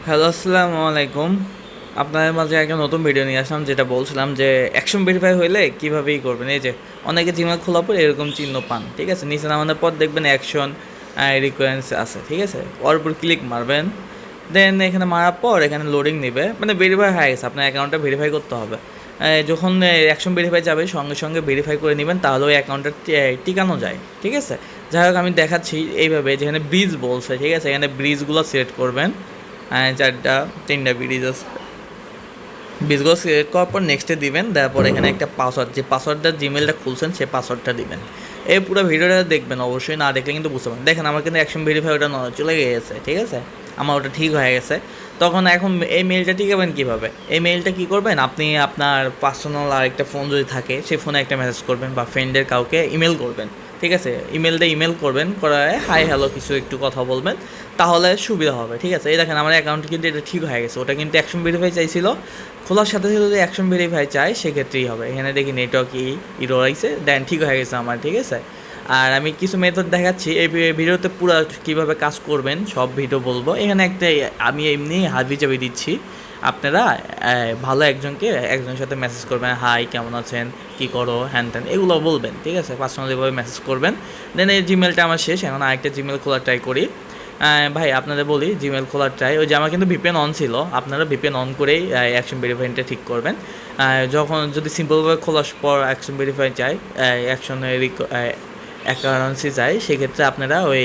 Hello, আসসালামু আলাইকুম। আপনাদের মাঝে একটা নতুন ভিডিও নিয়ে আসলাম, যেটা বলছিলাম যে অ্যাকশন ভেরিফাই হইলে কীভাবেই করবেন। এই যে অনেকে জিমেল খোলার পর এরকম চিহ্ন পান, ঠিক আছে? নিচে নামানোর পর দেখবেন অ্যাকশন রিকোয়েন্স আছে, ঠিক আছে? ওর উপর ক্লিক মারবেন, দেন এখানে মারার পর এখানে লোডিং নেবে, মানে ভেরিফাই হয়ে গেছে, আপনার অ্যাকাউন্টটা ভেরিফাই করতে হবে। যখন অ্যাকশন ভেরিফাই যাবে সঙ্গে সঙ্গে ভেরিফাই করে নেবেন, তাহলে ওই অ্যাকাউন্টটা টিকানো যায়, ঠিক আছে? যাই হোক, আমি দেখাচ্ছি এইভাবে, যেখানে ব্রিজ বলছে, ঠিক আছে? এখানে ব্রিজগুলো সিলেক্ট করবেন, চারটা তিনটা ব্রিজ আছে, ব্রিজগুলো সিলেক্ট করার পর নেক্সটে দিবেন, তারপর এখানে একটা পাসওয়ার্ড, যে পাসওয়ার্ডটা জিমেলটা খুলছেন সেই পাসওয়ার্ডটা দিবেন। এই পুরো ভিডিওটা দেখবেন, অবশ্যই না দেখলে কিন্তু বুঝতে পারবেন। দেখেন আমার কিন্তু অ্যাকশন ভেরিফাই ওটা চলে গেছে, ঠিক আছে? আমার ওটা ঠিক হয়ে গেছে। তখন এখন এই মেলটা টিকাবেন কীভাবে? এই মেলটা কী করবেন, আপনি আপনার পার্সোনাল আরেকটা ফোন যদি থাকে সেই ফোনে একটা মেসেজ করবেন, বা ফ্রেন্ডের কাউকে ইমেল করবেন, ঠিক আছে? ইমেল করবেন, করায় হাই হ্যালো কিছু একটু কথা বলবেন, তাহলে সুবিধা হবে, ঠিক আছে? এই দেখেন আমার অ্যাকাউন্ট কিন্তু এটা ঠিক হয়ে গেছে। ওটা কিন্তু অ্যাকশন ভেরিফাই চাইছিল, খোলার সাথে সাথে যদি অ্যাকশন ভেরিফাই চাই সেক্ষেত্রেই হবে। এখানে দেখি নেটওয়ার্ক ইরো আইছে, দেন ঠিক হয়ে গেছে আমার, ঠিক আছে? আর আমি কিছু মেথড দেখাচ্ছি এই ভিডিওতে, পুরো কীভাবে কাজ করবেন সব ভিডিও বলবো। এখানে একটা আমি এমনি হাবি চাবি দিচ্ছি, আপনারা ভালো একজনের সাথে মেসেজ করবেন, হাই কেমন আছেন, কী করো, হ্যান ত্যান এগুলো বলবেন, ঠিক আছে? পার্সোনালিভাবে মেসেজ করবেন। দেন এই জিমেলটা আমার শেষ, এখন আরেকটা জিমেল খোলার ট্রাই করি। ভাই আপনাদের বলি, জিমেল খোলার ট্রাই, ওই যে আমার কিন্তু ভিপিএন অন ছিল, আপনারা ভিপিএন অন করেই অ্যাকশন ভেরিফাইটা ঠিক করবেন। যখন যদি সিম্পলভাবে খোলার পর অ্যাকশন ভেরিফাই চাই, অ্যাকশনের অ্যাকারেন্সি চাই, সেক্ষেত্রে আপনারা ওই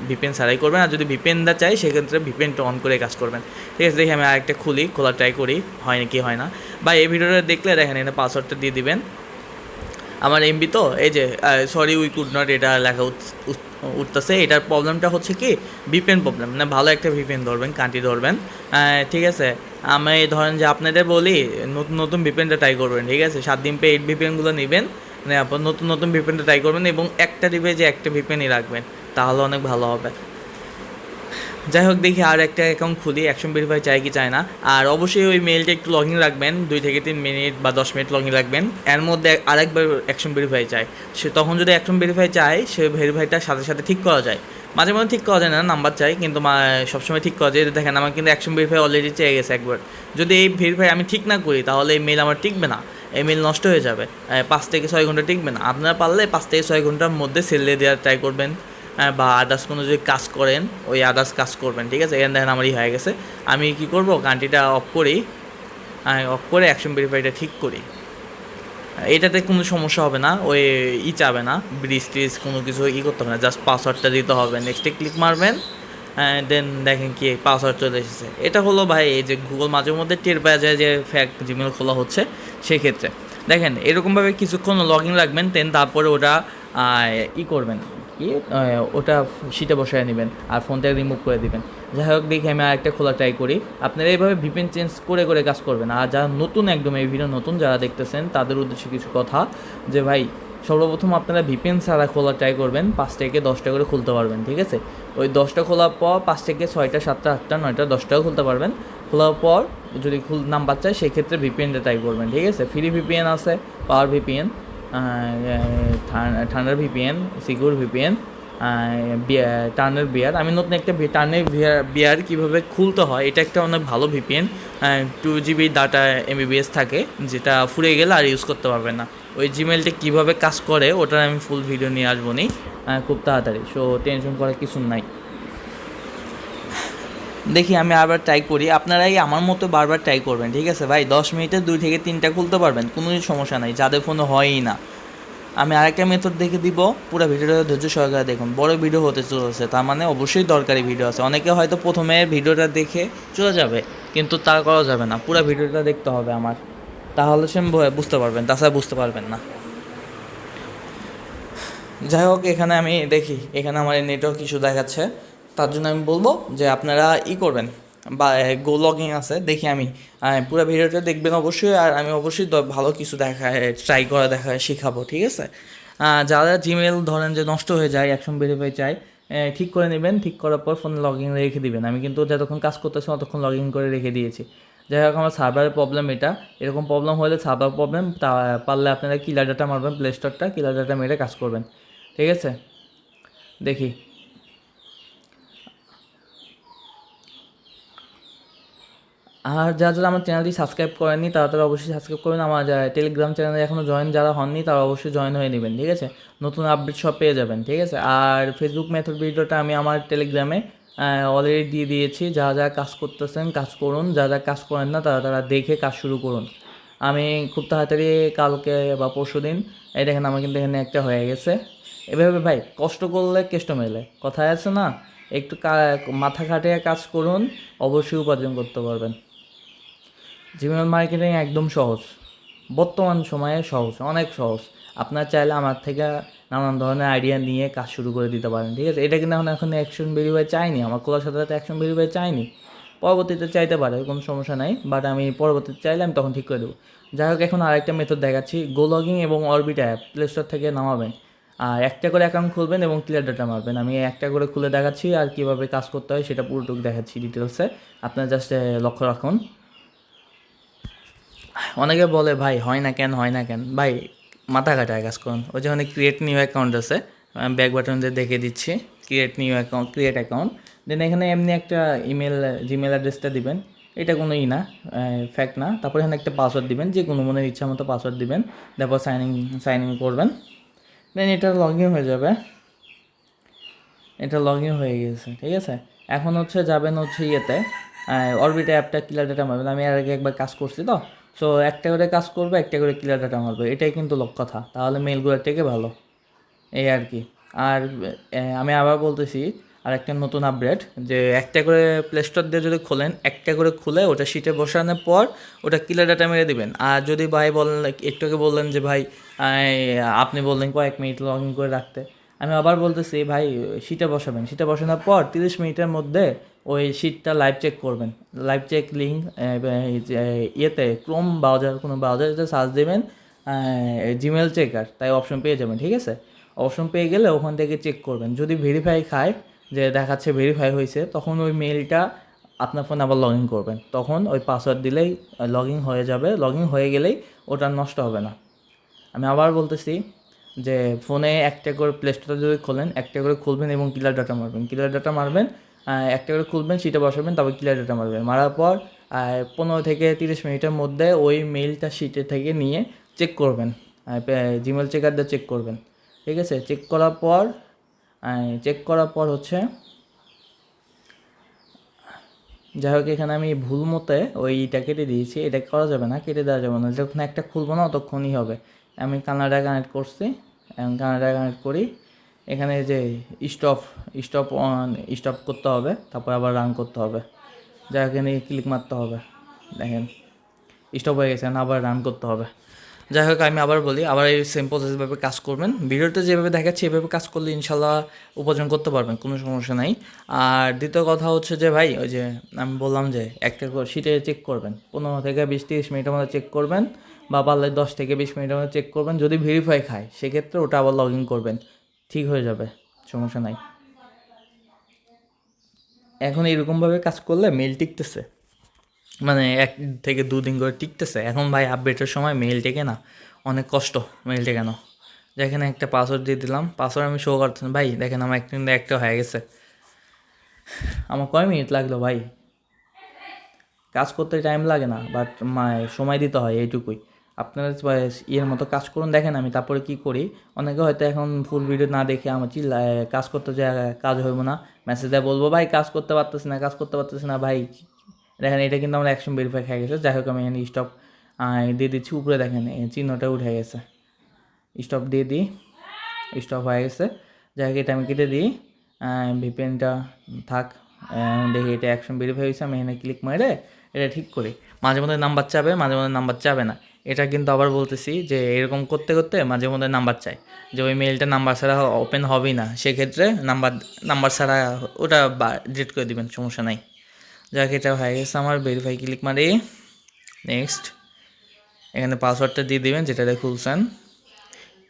ভিপিএন ছাড়াই করবেন। আর যদি ভিপিএনটা চাই সেক্ষেত্রে ভিপিএনটা অন করে কাজ করবেন, ঠিক আছে? দেখি আমি আরেকটা খোলার ট্রাই করি, হয় নাকি হয় না। বা এই ভিডিওটা দেখলে দেখেন, এখানে পাসওয়ার্ডটা দিয়ে দিবেন। আমার এমবি তো এই যে সরি উই কুড নট এটা লেখা উঠতেছে। এটার প্রবলেমটা হচ্ছে কি, ভিপিএন প্রবলেম, মানে ভালো একটা ভিপিএন ধরবেন, কান্ট্রি ধরবেন, ঠিক আছে? আমি ধরেন যে আপনাদের বলি নতুন নতুন ভিপিএনটা ট্রাই করবেন, ঠিক আছে? 7 দিন পে 8 ভিপিএনগুলো নেবেন, মানে আপনার নতুন নতুন ভিপিএনটা ট্রাই করবেন, এবং একটা ডিভাইসে একটা ভিপিএনই রাখবেন, তাহলে অনেক ভালো হবে। যাই হোক, দেখি আর একটা অ্যাকাউন্ট খুলি, অ্যাকশন ভেরিফাই চাই কি চায় না। আর অবশ্যই ওই মেলটা একটু লগ ইন রাখবেন, 2 থেকে 3 মিনিট বা 10 মিনিট লগ ইন রাখবেন। এর মধ্যে আরেকবার অ্যাকশন ভেরিফাই চায়, সে তখন যদি অ্যাকশন ভেরিফাই চায়, সে ভেরিফাইটার সাথে সাথে ঠিক করা যায়। মাঝে মধ্যে ঠিক করা যায় না, নাম্বার চাই, কিন্তু সবসময় ঠিক করা যায়। দেখেন আমার কিন্তু অ্যাকশন ভেরিফাই অলরেডি চেয়ে গেছে একবার। যদি এই ভেরিফাই আমি ঠিক না করি, তাহলে এই মেল আমার টিকবে না, এই মেল নষ্ট হয়ে যাবে, 5 থেকে 6 ঘন্টা টিকবে না। আপনারা পারলে 5 থেকে 6 ঘন্টার মধ্যে সেলে দেওয়ার ট্রাই করবেন, বা আদার্স কোনো যদি কাজ করেন ওই আদার্স কাজ করবেন, ঠিক আছে? এখানে দেখেন আমারই হয়ে গেছে। আমি কি করব, কান্ট্রিটা অফ করি, অফ করে অ্যাকশন ভেরিফাইটা ঠিক করি। এটাতে কোনো সমস্যা হবে না, ওই চাবে না, ব্রিজ টিজ কোনো কিছু করতে হবে না, জাস্ট পাসওয়ার্ডটা দিতে হবে, নেক্সটে ক্লিক মারবেন, দেন দেখেন কি পাসওয়ার্ড চলে এসেছে। এটা হলো ভাই, এই যে গুগল মাঝে মধ্যে টের পাওয়া যায় যে ফ্যাক জিমেল খোলা হচ্ছে, সেক্ষেত্রে দেখেন এরকমভাবে কিছুক্ষণ লগ ইন রাখবেন, দেন তারপরে ওটা করবেন কি, ওটা শীটে বসায় নেবেন আর ফোন থেকে রিমুভ করে দিবেন। যাই হোক, দেখি আমি আরেকটা খোলা ট্রাই করি। আপনারা এইভাবে ভিপিএন চেঞ্জ করে করে কাজ করবেন। আর যারা নতুন, একদম এই ভিডিও নতুন যারা দেখতেছেন, তাদের উদ্দেশ্যে কিছু কথা, যে ভাই সর্বপ্রথম আপনারা ভিপিএন ছাড়া খোলা ট্রাই করবেন, 5 থেকে 10টা করে খুলতে পারবেন, ঠিক আছে? ওই 10টা খোলার পর 5 থেকে 6টা 7টা 8টা 9টা 10টাও খুলতে পারবেন। খোলার পর যদি নাম্বার চাই সেক্ষেত্রে ভিপিএনটা ট্রাই করবেন, ঠিক আছে? ফ্রি ভিপিএন আছে, power VPN, thunder VPN, secure VPN, টার্নের বিয়ার। আমি নতুন একটা টার্নের বিয়ার কীভাবে খুলতে হয়, এটা একটা অনেক ভালো ভিপিএন, 2 GB ডাটা MBPS থাকে, যেটা ফুরে গেলে আর ইউজ করতে পারবেন না। ওই জিমেলটা কীভাবে কাজ করে ওটার আমি ফুল ভিডিও নিয়ে আসবো নি খুব তাড়াতাড়ি, সো টেনশন করার কিছু নাই। দেখি আমি আবার ট্রাই করি, আপনারাই আমার মতো বারবার ট্রাই করবেন, ঠিক আছে ভাই? 10 মিনিটে 2 থেকে 3টা খুলতে পারবেন, কোনো সমস্যা নাই, যাদের ফোনে হয়ই না। আমি আরেকটা মেথড দেখে দিব, পুরো ভিডিওটা ধৈর্য সহকারে দেখুন, বড় ভিডিও হতে চলেছে, তার মানে অবশ্যই দরকারি ভিডিও আছে। অনেকে হয়তো প্রথমে ভিডিওটা দেখে চলে যাবে, কিন্তু তা করা যাবে না, পুরো ভিডিওটা দেখতে হবে আমার, তাহলে সে বুঝতে পারবেন, তাছাড়া বুঝতে পারবেন না। যাই হোক, এখানে আমি দেখি, এখানে আমার নেটওয়ার্ক ইস্যু দেখাচ্ছে, তার জন্য আমি বলবো যে আপনারা করবেন, বা গো লগিং আছে, দেখি আমি পুরো ভিডিওটা দেখবেন অবশ্যই। আর আমি অবশ্যই ভালো কিছু ট্রাই করা শেখাবো, ঠিক আছে? যারা জিমেল ধরেন যে নষ্ট হয়ে যায়, অ্যাকশন ভেরিফাই চাই, ঠিক করে নেবেন, ঠিক করার পর ফোনে লগ ইন রেখে দিবেন। আমি কিন্তু যতক্ষণ কাজ করতেছি ততক্ষণ লগ ইন করে রেখে দিয়েছি। যাই হোক, আমার সার্ভারের প্রবলেম এটা, এরকম প্রবলেম হলে সার্ভার প্রবলেম, তা পারলে আপনারা কিলার ডাটা মারবেন, প্লে স্টোরটা কিলার ডাটা মেরে কাজ করবেন, ঠিক আছে? দেখি আর যারা আমার চ্যানেলটি সাবস্ক্রাইব করেননি তারা অবশ্যই সাবস্ক্রাইব করবেন। আমার টেলিগ্রাম চ্যানেলে এখনও জয়েন যারা হননি তারা অবশ্যই জয়েন হয়ে নেবেন, ঠিক আছে? নতুন আপডেট সব পেয়ে যাবেন, ঠিক আছে? আর ফেসবুক মেথড ভিডিওটা আমি আমার টেলিগ্রামে অলরেডি দিয়ে দিয়েছি। যারা কাজ করতেছেন কাজ করুন, যারা কাজ করেন না তারা দেখে কাজ শুরু করুন। আমি খুব তাড়াতাড়ি কালকে বা পরশু দিন, এই দেখেন আমার কিন্তু এখানে একটা হয়ে গেছে। এভাবে ভাই কষ্ট করলে কেষ্ট মেলে, কথায় আছে না? একটু মাথা খাটিয়ে কাজ করুন, অবশ্যই উপার্জন করতে পারবেন। জিমেল মার্কেটিং একদম সহজ, বর্তমান সময়ে সহজ, অনেক সহজ। আপনার চাইলে আমার থেকে নানান ধরনের আইডিয়া নিয়ে কাজ শুরু করে দিতে পারেন, ঠিক আছে? এটা কিন্তু এখন অ্যাকশন ভেরিফাই চাইনি, আমার খোলার সাথে সাথে অ্যাকশন ভেরিফাই চাইনি। পরবর্তীতে চাইতে পারে, কোনো সমস্যা নাই, বাট আমি পরবর্তীতে চাইলে আমি তখন ঠিক করে দেবো। যাই হোক, এখন আরেকটা মেথড দেখাচ্ছি। গো লগিং এবং অরবিটা অ্যাপ প্লে স্টোর থেকে নামাবেন, আর একটা করে অ্যাকাউন্ট খুলবেন এবং ক্লিয়ার ডাটা মারবেন। আমি একটা করে খুলে দেখাচ্ছি, আর কীভাবে কাজ করতে হয় সেটা পুরোটুকু দেখাচ্ছি ডিটেলসে। আপনার জাস্ট লক্ষ্য রাখুন। অনেকে বলে ভাই হয় না কেন, হয় না কেন? ভাই মাথা কাটায় কাজ করুন। ওই যে অনেক ক্রিয়েট নিউ অ্যাকাউন্ট আছে, আমি ব্যাক বাটন দিয়ে দেখে দিচ্ছি। Create new account, create account, then এখানে এমনি একটা জিমেল অ্যাড্রেসটা দিবেন। এটা কোনো ফ্যাক্ট না। তারপর এখানে একটা পাসওয়ার্ড দিবেন, যে কোনো মনের ইচ্ছা মতো পাসওয়ার্ড দিবেন। তারপর সাইন ইন করবেন, দেন এটা লগ ইন হয়ে যাবে। এটা লগ ইন হয়ে গেছে, ঠিক আছে? এখন যাবেন ইয়েতে, অরবিটা অ্যাপটা ক্লিয়ার ডাটা মারবেন। আমি আর আগে একবার কাজ করছি তো, সো একটা করে কাজ করবে, একটা করে ক্লিয়ার ডাটা মারবে, এটাই কিন্তু কথা। তাহলে মেলগুলোর থেকে ভালো, এই আর কি। আর আমি আবার বলতেছি, আর একটা নতুন আপডেট, যে একটা করে প্লে স্টোর দিয়ে যদি খোলেন, একটা করে খুলে ওটা শিটে বসানোর পর ওটা ক্লিয়ার ডাটা মেরে দিবেন। আর যদি ভাই বলেন, একটু আগে বললেন যে ভাই আপনি বললেন কয়েক মিনিট লগ ইন করে রাখতে, আমি আবার বলতেছি ভাই শিটে বসাবেন। শিটে বসানোর পর 30 মিনিটের মধ্যে ওই শিটটা লাইভ চেক করবেন। লাইভ চেক লিঙ্ক ইয়েতে ক্রোম ব্রাউজার, কোনো ব্রাউজারে সার্চ দেবেন জিমেল চেকার, তাই অপশন পেয়ে যাবেন, ঠিক আছে? অপশন পেয়ে গেলে ওখান থেকে চেক করবেন। যদি ভেরিফাই খায়, যে দেখাচ্ছে ভেরিফাই হয়েছে, তখন ওই মেলটা আপনার ফোনে আবার লগ ইন করবেন। তখন ওই পাসওয়ার্ড দিলেই লগ ইন হয়ে যাবে। লগ ইন হয়ে গেলেই ওটা নষ্ট হবে না। আমি আবার বলতেছি যে ফোনে একটা করে প্লে স্টোরে যদি খোলেন, একটা করে খুলবেন এবং ক্লিয়ার ডাটা মারবেন। ক্লিয়ার ডাটা মারবেন, একটা করে খুলবেন, সেটা বসাবেন, তারপর ক্লিয়ার ডাটা মারবেন। মারার পর 15 থেকে 30 মিনিটের মধ্যে ওই মেইলটা শিটে থেকে নিয়ে চেক করবেন, জিমেল চেকার দিয়ে চেক করবেন, ঠিক আছে? চেক করার পর যাই হোক, এখানে আমি ভুল মতে ওইটা কেটে দিয়েছি। এটা করা যাবে না, কেটে দেওয়া যাবে না। যখন একটা খুলবো না তখনই হবে। আমি কানাডা কানেক্ট করছি, এখন কানাডা কানেক্ট করি। এখানে যে স্টপ করতে হবে, তারপর আবার রান করতে হবে। যাই হোক, এখানে ক্লিক মারতে হবে, দেখেন স্টপ হয়ে গেছে, আবার রান করতে হবে। যাই হোক, আমি আবার বলি, আবার এই সেম প্রসেসভাবে কাজ করবেন। ভিডিওতে যেভাবে দেখাচ্ছি এভাবে কাজ করলে ইনশাল্লাহ উপার্জন করতে পারবেন, কোনো সমস্যা নাই। আর দ্বিতীয় কথা যে ভাই, ওই যে আমি বললাম যে একটা শিটে চেক করবেন, 15 থেকে 20-30 মিনিটের মধ্যে চেক করবেন, বা পারলে 10 থেকে 20 মিনিটের মধ্যে চেক করবেন। যদি ভেরিফাই খায় সেক্ষেত্রে ওটা আবার লগ ইন করবেন, ঠিক হয়ে যাবে, সমস্যা নাই। এখন এরকমভাবে কাজ করলে মেল টিকতেছে, মানে 1 থেকে 2 দিন করে টিকতেছে। এখন ভাই আপডেটের সময় মেইল টেকে না, অনেক কষ্ট মেইল টেকানো। যেখানে একটা পাসওয়ার্ড দিয়ে দিলাম, পাসওয়ার্ড আমি শো করতেছি, ভাই দেখেন আমার একটা হয়ে গেছে। আমার কয় মিনিট লাগলো ভাই? কাজ করতে টাইম লাগে না, বাট সময় দিতে হয়, এইটুকুই। আপনারা ইয়ের মতো কাজ করুন। দেখেন আমি তারপরে কি করি। অনেকে হয়তো এখন ফুল ভিডিও না দেখে আমার কাজ করতে যায়, কাজ হইব না, মেসেজ দেয়, বলবো ভাই কাজ করতে পারতেছি না ভাই। দেখেন এটা কিন্তু আমার অ্যাকশন ভেরিফাই হয়ে গেছে। যাই হোক, আমি এখানে স্টপ দিয়ে দিচ্ছি। উপরে দেখেন চিহ্নটা উঠে গেছে, স্টপ দিয়ে দিই, স্টপ হয়ে গেছে। যাই হোক, এটা আমি কেটে দিই, ভিপিএনটা থাক। দেখি এটা অ্যাকশন ভেরিফাই হয়েছে, আমি এখানে ক্লিক মেরে এটা ঠিক করি। মাঝে মধ্যে নাম্বার চাবে, মাঝে মধ্যে নাম্বার চাবে না। এটা কিন্তু আবার বলতেছি যে এরকম করতে করতে মাঝে মধ্যে নাম্বার চাই, যে ওই মেইলটা নাম্বার ছাড়া ওপেন হবেই না, সেক্ষেত্রে নাম্বার ছাড়া ওটা ডিলিট করে দিবেন, সমস্যা নাই। যাক, এটা হয়ে গেছে আমার। ভেরিফাই ক্লিক মারি, নেক্সট। এখানে পাসওয়ার্ডটা দিয়ে দিবেন যেটা খুলছেন,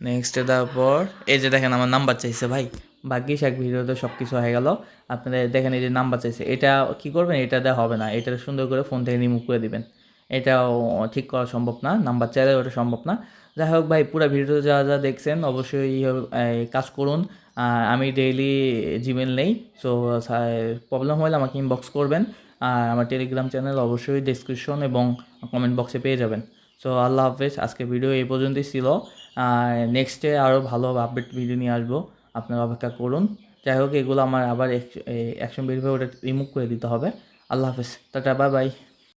নেক্সটে দেওয়ার পর এই যে দেখেন আমার নাম্বার চাইছে ভাই। বাকি এক ভিডিওতে সব কিছু হয়ে গেল। আপনাদের দেখেন এই যে নাম্বার চাইছে, এটা কী করবেন? এটা দেওয়া হবে না, এটা সুন্দর করে ফোন থেকে রিমুভ করে দিবেন। এটাও ঠিক করা সম্ভব না, নাম্বার চাইলে ওটা সম্ভব না। যাই হোক ভাই, পুরো ভিডিওতে যা দেখছেন অবশ্যই কাজ করুন। আমি ডেইলি জিমেল নেই, সো প্রবলেম হলে আমাকে ইনবক্স করবেন। আর আমার টেলিগ্রাম চ্যানেল অবশ্যই ডেসক্রিপশন এবং কমেন্ট বক্সে পেয়ে যাবেন। সো আল্লাহ হাফেজ, আজকে ভিডিও এই পর্যন্তই ছিল। নেক্সটে আরও ভালো আপডেট ভিডিও নিয়ে আসবো, আপনারা অপেক্ষা করুন। যাই হোক, এগুলো আমার আবার অ্যাকশন ভেরিফাই ওটা রিমুভ করে দিতে হবে। আল্লাহ হাফেজ, টাটা, বাই বাই।